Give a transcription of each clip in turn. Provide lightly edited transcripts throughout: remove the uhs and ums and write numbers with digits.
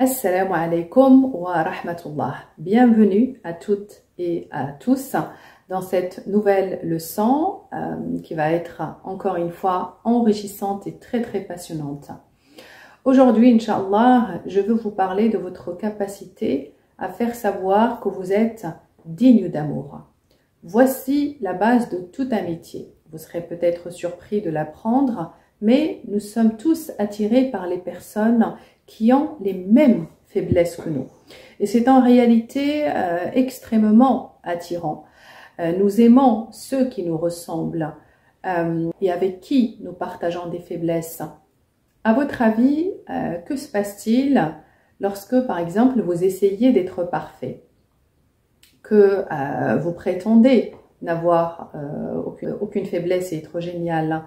Assalamu alaikum wa rahmatullah. Bienvenue à toutes et à tous dans cette nouvelle leçon qui va être encore une fois enrichissante et très passionnante. Aujourd'hui, Inch'Allah, je veux vous parler de votre capacité à faire savoir que vous êtes digne d'amour. Voici la base de toute amitié. Vous serez peut-être surpris de l'apprendre, mais nous sommes tous attirés par les personnes qui ont les mêmes faiblesses que nous. Et c'est en réalité extrêmement attirant. Nous aimons ceux qui nous ressemblent et avec qui nous partageons des faiblesses. À votre avis, que se passe-t-il lorsque, par exemple, vous essayez d'être parfait, que vous prétendez n'avoir aucune faiblesse et être génial,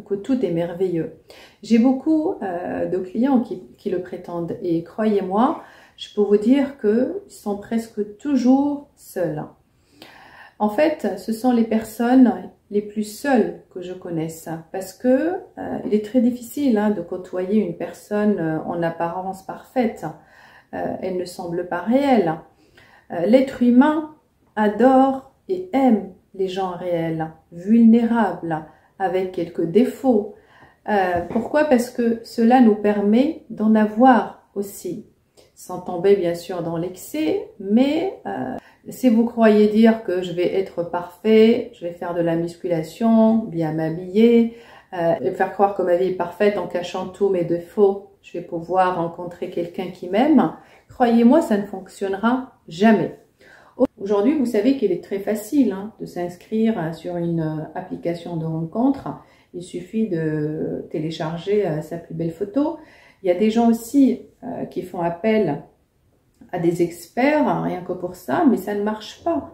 que tout est merveilleux. J'ai beaucoup de clients qui le prétendent et croyez-moi, je peux vous dire qu'ils sont presque toujours seuls. En fait, ce sont les personnes les plus seules que je connaisse parce que il est très difficile de côtoyer une personne en apparence parfaite. Elle ne semble pas réelle. L'être humain adore et aime les gens réels, vulnérables, avec quelques défauts. Pourquoi? Parce que cela nous permet d'en avoir aussi, sans tomber bien sûr dans l'excès, mais si vous croyez dire que je vais être parfait, je vais faire de la musculation, bien m'habiller, et faire croire que ma vie est parfaite en cachant tous mes défauts, je vais pouvoir rencontrer quelqu'un qui m'aime, croyez-moi, ça ne fonctionnera jamais. Aujourd'hui, vous savez qu'il est très facile de s'inscrire sur une application de rencontre. Il suffit de télécharger sa plus belle photo. Il y a des gens aussi qui font appel à des experts, rien que pour ça, mais ça ne marche pas.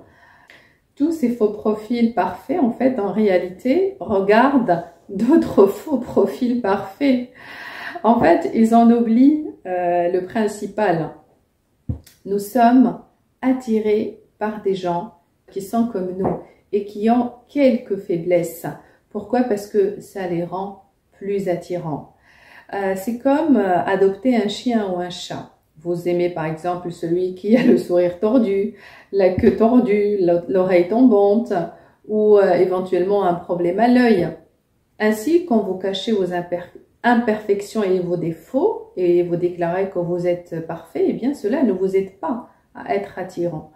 Tous ces faux profils parfaits, en fait, en réalité, regardent d'autres faux profils parfaits. En fait, ils en oublient le principal. Nous sommes attirés par des gens qui sont comme nous et qui ont quelques faiblesses. Pourquoi? Parce que ça les rend plus attirants. C'est comme adopter un chien ou un chat. Vous aimez par exemple celui qui a le sourire tordu, la queue tordue, l'oreille tombante ou éventuellement un problème à l'œil. Ainsi, quand vous cachez vos imperfections et vos défauts et vous déclarez que vous êtes parfait, eh bien cela ne vous aide pas à être attirant.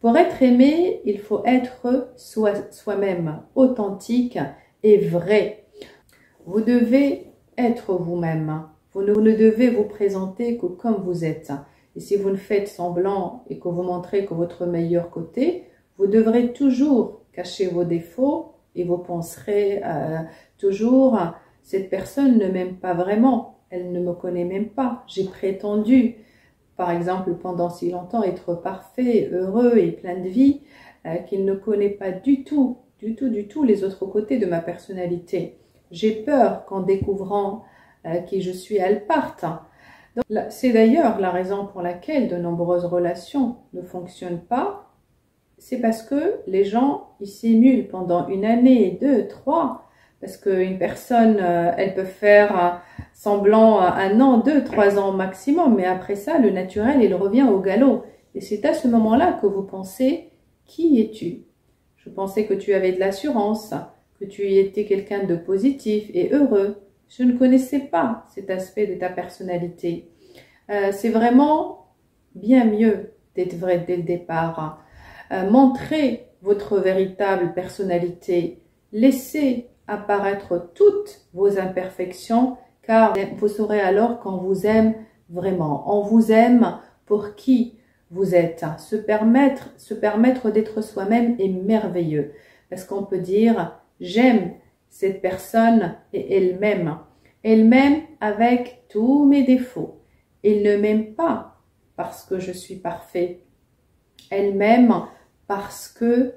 Pour être aimé, il faut être soi-même, authentique et vrai. Vous devez être vous-même. Vous ne devez vous présenter que comme vous êtes. Et si vous ne faites semblant et que vous montrez que votre meilleur côté, vous devrez toujours cacher vos défauts et vous penserez toujours « cette personne ne m'aime pas vraiment, elle ne me connaît même pas, j'ai prétendu ». Par exemple, pendant si longtemps, être parfait, heureux et plein de vie, qu'il ne connaît pas du tout les autres côtés de ma personnalité. J'ai peur qu'en découvrant qui je suis, elle parte. C'est d'ailleurs la raison pour laquelle de nombreuses relations ne fonctionnent pas. C'est parce que les gens, ils s'émulent pendant une année, 2, 3, parce qu'une personne, elle peut faire semblant 1 an, 2, 3 ans maximum, mais après ça, le naturel, il revient au galop. Et c'est à ce moment-là que vous pensez, qui es-tu? Je pensais que tu avais de l'assurance, que tu étais quelqu'un de positif et heureux. Je ne connaissais pas cet aspect de ta personnalité. C'est vraiment bien mieux d'être vrai dès le départ. Montrez votre véritable personnalité. Laissez apparaître toutes vos imperfections, car vous saurez alors qu'on vous aime vraiment. On vous aime pour qui vous êtes. Se permettre d'être soi-même est merveilleux, parce qu'on peut dire « j'aime cette personne et elle m'aime. Elle m'aime avec tous mes défauts. Elle ne m'aime pas parce que je suis parfait. Elle m'aime parce que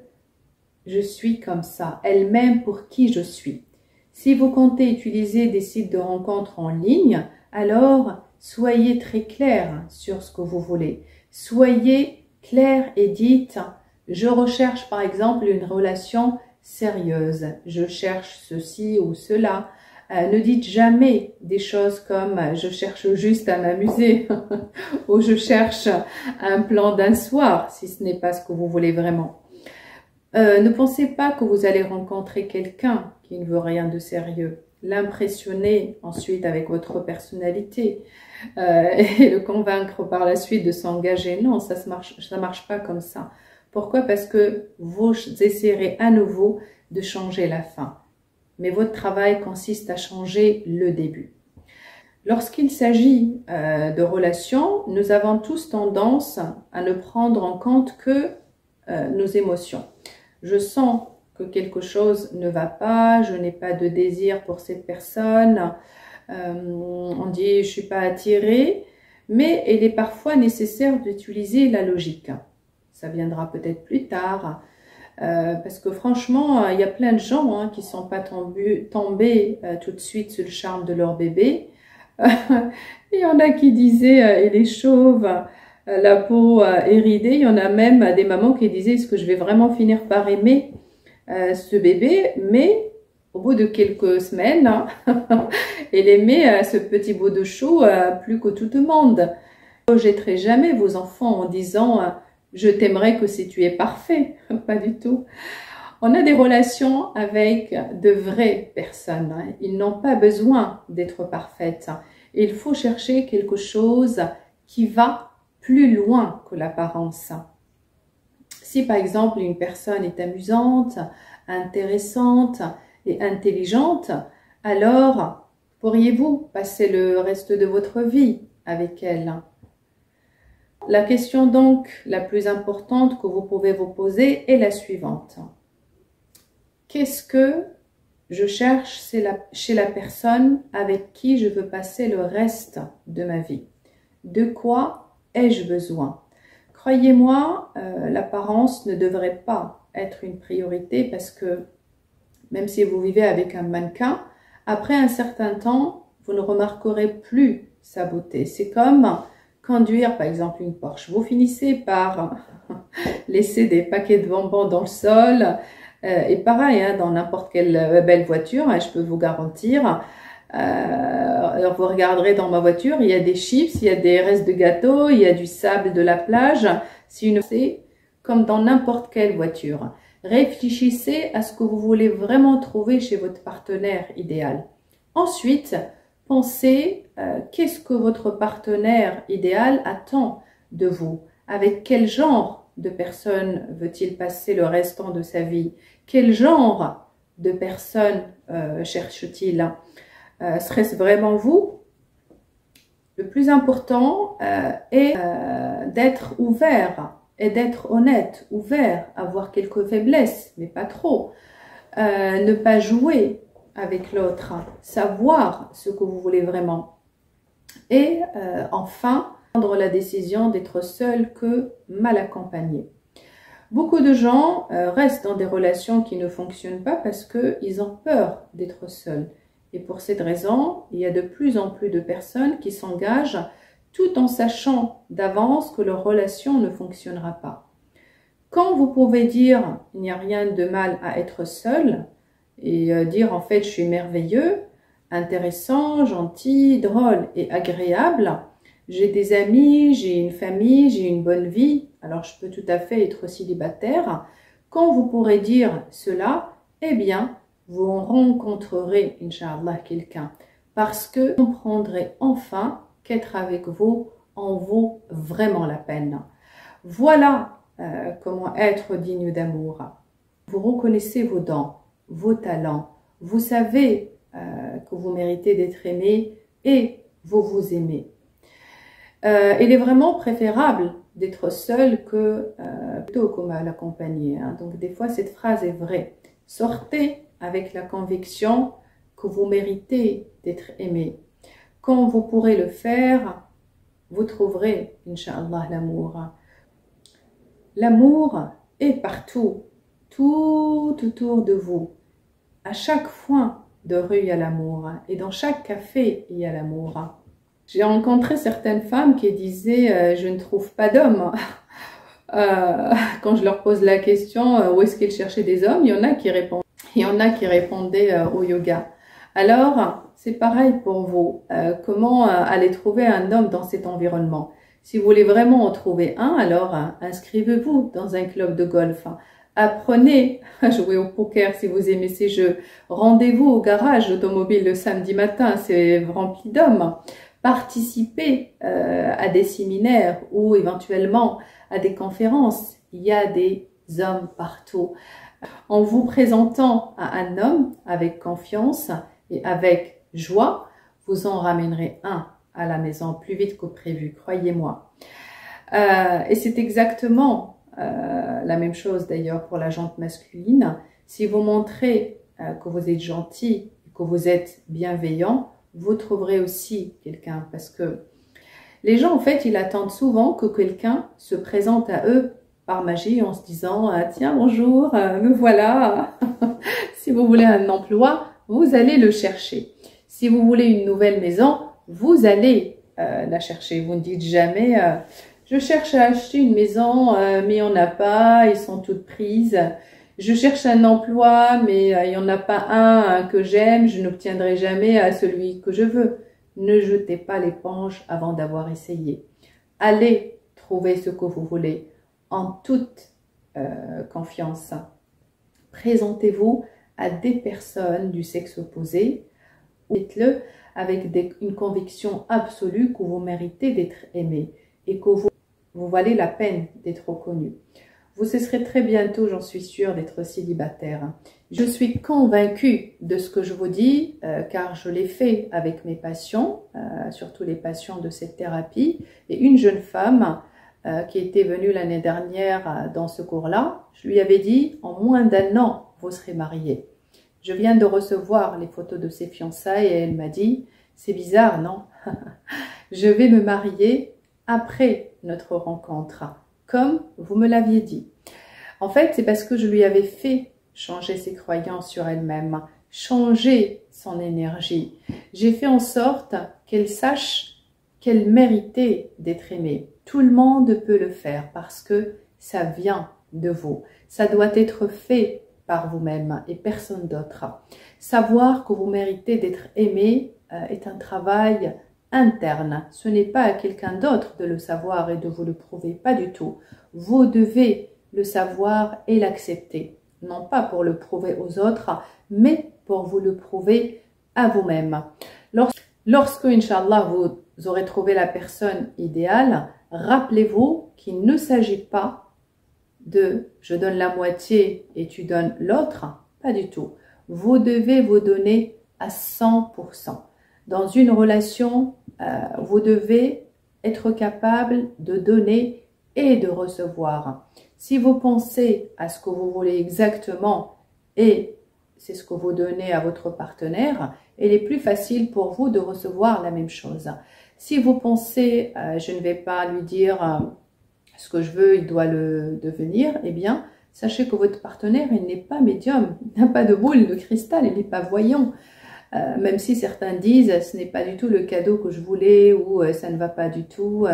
je suis comme ça. Elle m'aime pour qui je suis. » Si vous comptez utiliser des sites de rencontres en ligne, alors soyez très clair sur ce que vous voulez. Soyez clair et dites « je recherche par exemple une relation sérieuse. Je cherche ceci ou cela. Ne dites jamais des choses comme « je cherche juste à m'amuser » ou « je cherche un plan d'un soir » si ce n'est pas ce que vous voulez vraiment. Ne pensez pas que vous allez rencontrer quelqu'un qui ne veut rien de sérieux. L'impressionner ensuite avec votre personnalité et le convaincre par la suite de s'engager. Non, ça marche pas comme ça. Pourquoi? Parce que vous essayerez à nouveau de changer la fin. Mais votre travail consiste à changer le début. Lorsqu'il s'agit de relations, nous avons tous tendance à ne prendre en compte que nos émotions. Je sens que quelque chose ne va pas, je n'ai pas de désir pour cette personne, on dit je suis pas attirée, mais il est parfois nécessaire d'utiliser la logique. Ça viendra peut-être plus tard, parce que franchement, il y a plein de gens qui ne sont pas tombés tout de suite sur le charme de leur bébé. Il y en a qui disaient il est chauve, la peau est ridée. Il y en a même des mamans qui disaient est-ce que je vais vraiment finir par aimer ce bébé? Mais au bout de quelques semaines, elle aimait ce petit bout de chou plus que tout le monde. Ne rejetterez jamais vos enfants en disant je t'aimerais que si tu es parfait. Pas du tout. On a des relations avec de vraies personnes. Ils n'ont pas besoin d'être parfaites. Il faut chercher quelque chose qui va plus loin que l'apparence. Si par exemple une personne est amusante, intéressante et intelligente, alors pourriez-vous passer le reste de votre vie avec elle? La question donc la plus importante que vous pouvez vous poser est la suivante. Qu'est-ce que je cherche chez la personne avec qui je veux passer le reste de ma vie? De quoi ai-je besoin? Croyez-moi, l'apparence ne devrait pas être une priorité parce que même si vous vivez avec un mannequin, après un certain temps, vous ne remarquerez plus sa beauté. C'est comme conduire par exemple une Porsche. Vous finissez par laisser des paquets de bonbons dans le sol. Et pareil, dans n'importe quelle belle voiture, je peux vous garantir. Alors vous regarderez dans ma voiture, il y a des chips, il y a des restes de gâteau, il y a du sable de la plage. C'est comme dans n'importe quelle voiture. Réfléchissez à ce que vous voulez vraiment trouver chez votre partenaire idéal. Ensuite, pensez qu'est-ce que votre partenaire idéal attend de vous. Avec quel genre de personne veut-il passer le restant de sa vie? Quel genre de personne cherche-t-il? Serait-ce vraiment vous? Le plus important est d'être ouvert et d'être honnête, ouvert, avoir quelques faiblesses, mais pas trop. Ne pas jouer avec l'autre, savoir ce que vous voulez vraiment. Et enfin, prendre la décision d'être seul que mal accompagné. Beaucoup de gens restent dans des relations qui ne fonctionnent pas parce qu'ils ont peur d'être seuls. Et pour cette raison, il y a de plus en plus de personnes qui s'engagent tout en sachant d'avance que leur relation ne fonctionnera pas. Quand vous pouvez dire « il n'y a rien de mal à être seul » et dire « en fait je suis merveilleux, intéressant, gentil, drôle et agréable », j'ai des amis, j'ai une famille, j'ai une bonne vie, alors je peux tout à fait être célibataire. Quand vous pourrez dire cela, eh bien, vous rencontrerez, Inch'Allah, quelqu'un. Parce que vous comprendrez enfin qu'être avec vous en vaut vraiment la peine. Voilà comment être digne d'amour. Vous reconnaissez vos dons, vos talents. Vous savez que vous méritez d'être aimé et vous vous aimez. Il est vraiment préférable d'être seul plutôt que mal accompagné. Donc des fois cette phrase est vraie. Sortez avec la conviction que vous méritez d'être aimé. Quand vous pourrez le faire, vous trouverez, Inch'Allah, l'amour. L'amour est partout, tout autour de vous. À chaque coin de rue, il y a l'amour. Et dans chaque café, il y a l'amour. J'ai rencontré certaines femmes qui disaient « je ne trouve pas d'hommes ». Quand je leur pose la question « où est-ce qu'ils cherchaient des hommes ?» il y en a qui répondaient au yoga. Alors, c'est pareil pour vous. Comment aller trouver un homme dans cet environnement? Si vous voulez vraiment en trouver un, alors inscrivez-vous dans un club de golf. Apprenez à jouer au poker si vous aimez ces jeux. Rendez-vous au garage automobile le samedi matin, c'est rempli d'hommes. Participez à des séminaires ou éventuellement à des conférences. Il y a des hommes partout. En vous présentant à un homme avec confiance et avec joie, vous en ramènerez un à la maison plus vite que prévu, croyez-moi. Et c'est exactement la même chose d'ailleurs pour la jante masculine. Si vous montrez que vous êtes gentil, que vous êtes bienveillant, vous trouverez aussi quelqu'un. Parce que les gens, en fait, ils attendent souvent que quelqu'un se présente à eux par magie en se disant « Tiens, bonjour, me voilà ». Si vous voulez un emploi, vous allez le chercher. Si vous voulez une nouvelle maison, vous allez la chercher. Vous ne dites jamais je cherche à acheter une maison, mais il n'y en a pas, ils sont toutes prises. Je cherche un emploi, mais il n'y en a pas un que j'aime, je n'obtiendrai jamais à celui que je veux. » Ne jetez pas l'éponge avant d'avoir essayé. Allez trouver ce que vous voulez en toute confiance. Présentez-vous à des personnes du sexe opposé. Faites-le avec une conviction absolue que vous méritez d'être aimé et que vous valez la peine d'être reconnu. Vous cesserez très bientôt, j'en suis sûre, d'être célibataire. Je suis convaincue de ce que je vous dis, car je l'ai fait avec mes patients, surtout les patients de cette thérapie. Et une jeune femme qui était venue l'année dernière dans ce cours-là, je lui avais dit, en moins d'1 an, vous serez mariée. Je viens de recevoir les photos de ses fiançailles et elle m'a dit, c'est bizarre, non? Je vais me marier après notre rencontre, comme vous me l'aviez dit. En fait, c'est parce que je lui avais fait changer ses croyances sur elle-même, changer son énergie. J'ai fait en sorte qu'elle sache qu'elle méritait d'être aimée. Tout le monde peut le faire parce que ça vient de vous. Ça doit être fait par vous-même et personne d'autre. Savoir que vous méritez d'être aimé est un travail interne. Ce n'est pas à quelqu'un d'autre de le savoir et de vous le prouver, pas du tout. Vous devez le savoir et l'accepter, non pas pour le prouver aux autres, mais pour vous le prouver à vous-même. Lorsque, Inch'Allah, vous aurez trouvé la personne idéale, rappelez-vous qu'il ne s'agit pas de « je donne la moitié et tu donnes l'autre », pas du tout. Vous devez vous donner à 100%. Dans une relation, vous devez être capable de donner et de recevoir. Si vous pensez à ce que vous voulez exactement et c'est ce que vous donnez à votre partenaire, il est plus facile pour vous de recevoir la même chose. Si vous pensez je ne vais pas lui dire ce que je veux, il doit le devenir, eh bien, sachez que votre partenaire, il n'est pas médium, il n'a pas de boule de cristal, il n'est pas voyant. Même si certains disent ce n'est pas du tout le cadeau que je voulais ou ça ne va pas du tout,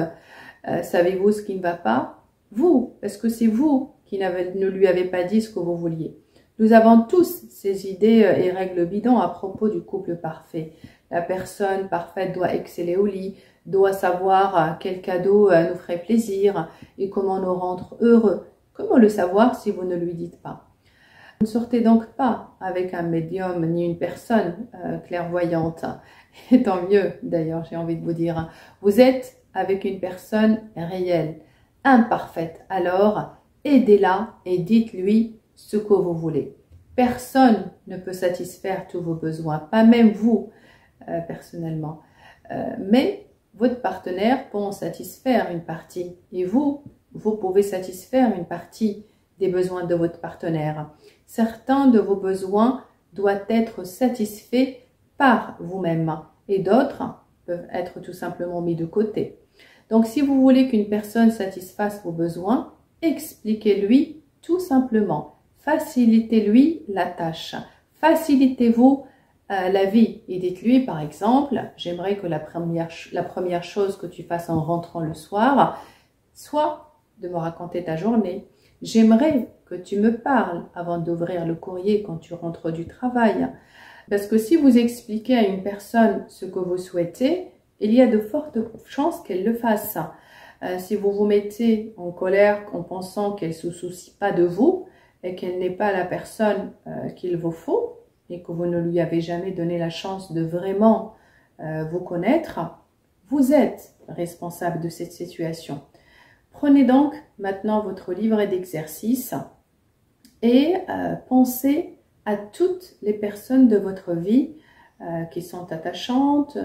savez-vous ce qui ne va pas? Vous, parce que c'est vous qui ne lui avez pas dit ce que vous vouliez. Nous avons tous ces idées et règles bidons à propos du couple parfait. La personne parfaite doit exceller au lit, doit savoir quel cadeau nous ferait plaisir et comment nous rendre heureux. Comment le savoir si vous ne lui dites pas? Ne sortez donc pas avec un médium ni une personne clairvoyante. Et tant mieux, d'ailleurs, j'ai envie de vous dire. Vous êtes avec une personne réelle, imparfaite. Alors, aidez-la et dites-lui ce que vous voulez. Personne ne peut satisfaire tous vos besoins, pas même vous, personnellement. Mais votre partenaire peut en satisfaire une partie. Et vous pouvez satisfaire une partie des besoins de votre partenaire. Certains de vos besoins doivent être satisfaits par vous-même et d'autres peuvent être tout simplement mis de côté. Donc, si vous voulez qu'une personne satisfasse vos besoins, expliquez-lui tout simplement. Facilitez-lui la tâche. Facilitez-vous la vie et dites-lui, par exemple, j'aimerais que la première chose que tu fasses en rentrant le soir soit de me raconter ta journée. J'aimerais que tu me parles avant d'ouvrir le courrier quand tu rentres du travail. Parce que si vous expliquez à une personne ce que vous souhaitez, il y a de fortes chances qu'elle le fasse. Si vous vous mettez en colère en pensant qu'elle ne se soucie pas de vous et qu'elle n'est pas la personne qu'il vous faut et que vous ne lui avez jamais donné la chance de vraiment vous connaître, vous êtes responsable de cette situation. Prenez donc maintenant votre livret d'exercices et pensez à toutes les personnes de votre vie qui sont attachantes,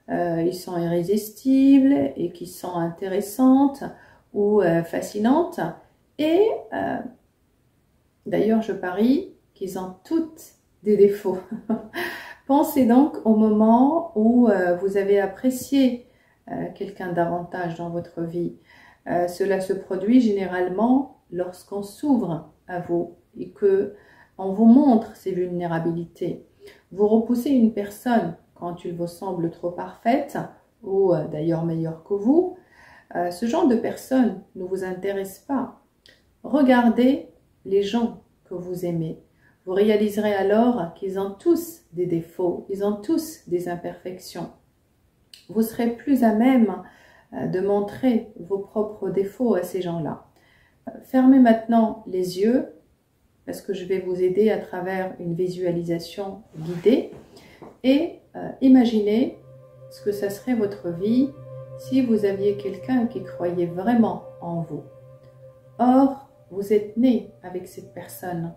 ils sont irrésistibles et qui sont intéressantes ou fascinantes. Et d'ailleurs, je parie qu'ils ont toutes des défauts. Pensez donc au moment où vous avez apprécié quelqu'un davantage dans votre vie. Cela se produit généralement lorsqu'on s'ouvre à vous et qu'on vous montre ses vulnérabilités. Vous repoussez une personne quand il vous semble trop parfaite ou d'ailleurs meilleure que vous. Ce genre de personne ne vous intéresse pas. Regardez les gens que vous aimez. Vous réaliserez alors qu'ils ont tous des défauts, ils ont tous des imperfections. Vous serez plus à même de montrer vos propres défauts à ces gens-là. Fermez maintenant les yeux parce que je vais vous aider à travers une visualisation guidée et imaginez ce que ça serait votre vie si vous aviez quelqu'un qui croyait vraiment en vous. Or, vous êtes né avec cette personne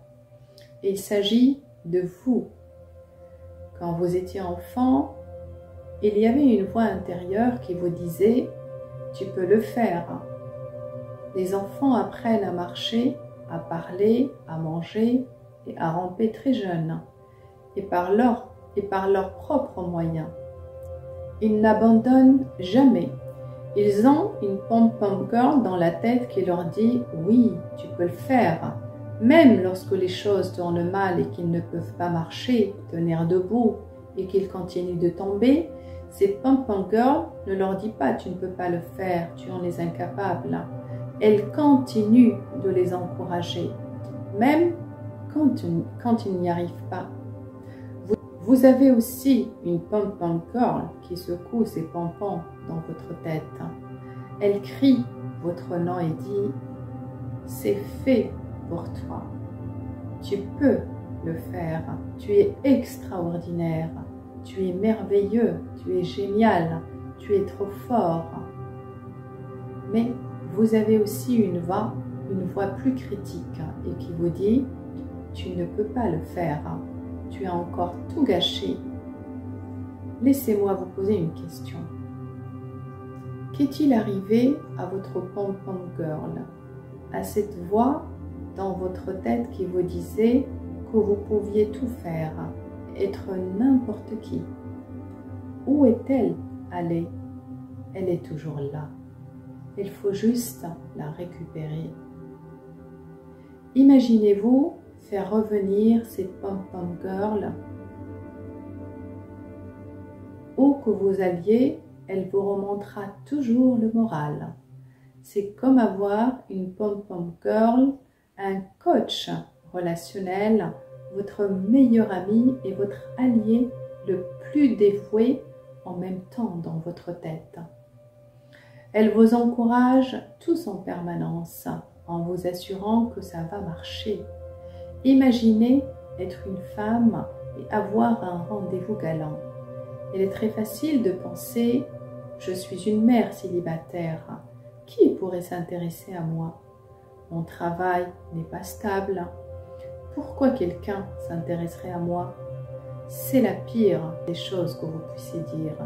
et il s'agit de vous. Quand vous étiez enfant, il y avait une voix intérieure qui vous disait « Tu peux le faire ». Les enfants apprennent à marcher, à parler, à manger et à ramper très jeunes et par leurs propres moyens. Ils n'abandonnent jamais. Ils ont une pom-pom girl dans la tête qui leur dit « Oui, tu peux le faire ». Même lorsque les choses tournent mal et qu'ils ne peuvent pas marcher, tenir debout et qu'ils continuent de tomber, cette pom-pom girl ne leur dit pas « Tu ne peux pas le faire, tu en es incapable ». Elle continue de les encourager, même quand ils n'y arrivent pas. Vous avez aussi une pom-pom girl qui secoue ses pompons dans votre tête. Elle crie votre nom et dit « C'est fait pour toi. Tu peux le faire. Tu es extraordinaire. Tu es merveilleux. Tu es génial. Tu es trop fort. » Mais vous avez aussi une voix plus critique et qui vous dit « Tu ne peux pas le faire. Tu as encore tout gâché. » Laissez-moi vous poser une question. Qu'est-il arrivé à votre pom-pom girl, à cette voix dans votre tête qui vous disait que vous pouviez tout faire, être n'importe qui? Où est-elle allée? Elle est toujours là. Il faut juste la récupérer. Imaginez-vous faire revenir cette pom-pom girl. Où que vous alliez, elle vous remontera toujours le moral. C'est comme avoir une pom-pom girl, un coach relationnel, votre meilleur ami et votre allié le plus dévoué en même temps dans votre tête. Elle vous encourage tous en permanence en vous assurant que ça va marcher. Imaginez être une femme et avoir un rendez-vous galant. Il est très facile de penser « Je suis une mère célibataire. Qui pourrait s'intéresser à moi? Mon travail n'est pas stable. Pourquoi quelqu'un s'intéresserait à moi ?» C'est la pire des choses que vous puissiez dire.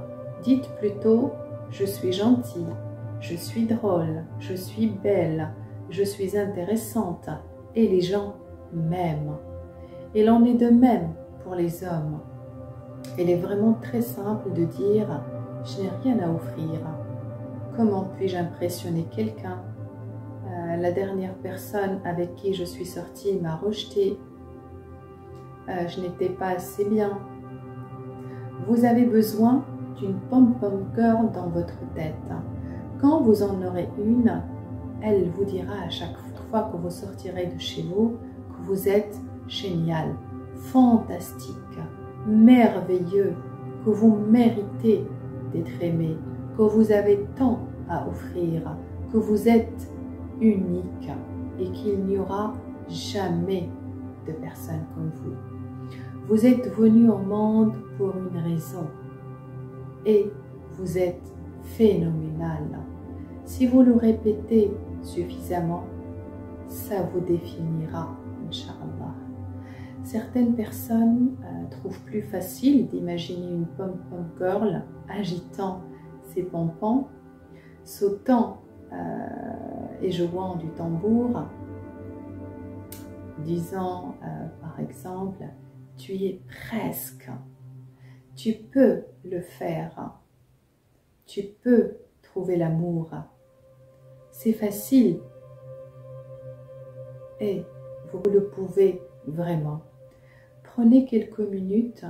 Dites plutôt « Je suis gentille, je suis drôle, je suis belle, je suis intéressante et les gens m'aiment. » Il en est de même pour les hommes. Il est vraiment très simple de dire « Je n'ai rien à offrir. Comment puis-je impressionner quelqu'un? La dernière personne avec qui je suis sortie m'a rejetée. Je n'étais pas assez bien. » Vous avez besoin d'une pom-pom girl dans votre tête. Quand vous en aurez une, elle vous dira à chaque fois que vous sortirez de chez vous que vous êtes génial, fantastique, merveilleux, que vous méritez d'être aimé, que vous avez tant à offrir, que vous êtes unique et qu'il n'y aura jamais de personne comme vous. Vous êtes venu au monde pour une raison et vous êtes phénoménal. Si vous le répétez suffisamment, ça vous définira, Inch'Allah. Certaines personnes trouvent plus facile d'imaginer une pom-pom girl agitant ses pompons, sautant et jouant du tambour, disant par exemple « tu y es presque », tu peux le faire, tu peux trouver l'amour, c'est facile et vous le pouvez vraiment. Prenez quelques minutes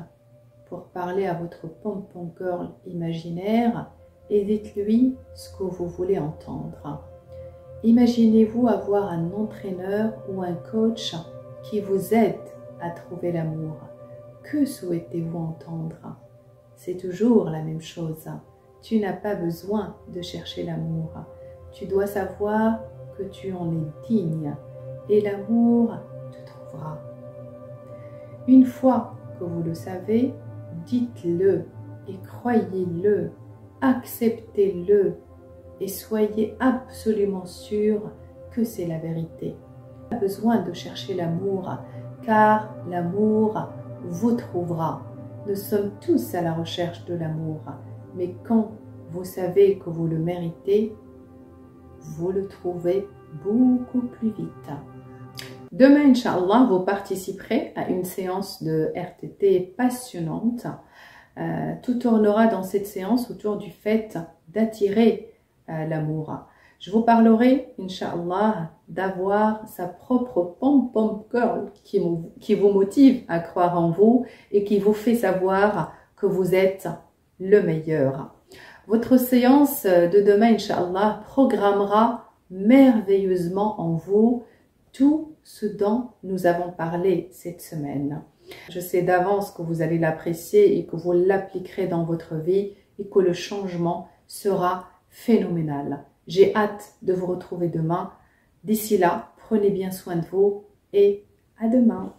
pour parler à votre pom-pom girl imaginaire et dites-lui ce que vous voulez entendre. Imaginez-vous avoir un entraîneur ou un coach qui vous aide à trouver l'amour. Que souhaitez-vous entendre? C'est toujours la même chose. Tu n'as pas besoin de chercher l'amour. Tu dois savoir que tu en es digne et l'amour te trouvera. Une fois que vous le savez, dites-le et croyez-le, acceptez-le et soyez absolument sûr que c'est la vérité. Pas besoin de chercher l'amour, car l'amour vous trouvera. Nous sommes tous à la recherche de l'amour, mais quand vous savez que vous le méritez, vous le trouvez beaucoup plus vite. Demain, Inch'Allah, vous participerez à une séance de RTT passionnante. Tout tournera dans cette séance autour du fait d'attirer l'amour. Je vous parlerai, Inch'Allah, d'avoir sa propre pom-pom girl qui vous motive à croire en vous et qui vous fait savoir que vous êtes le meilleur. Votre séance de demain, Inch'Allah, programmera merveilleusement en vous tout ce dont nous avons parlé cette semaine. Je sais d'avance que vous allez l'apprécier et que vous l'appliquerez dans votre vie et que le changement sera phénoménal. J'ai hâte de vous retrouver demain. D'ici là, prenez bien soin de vous et à demain.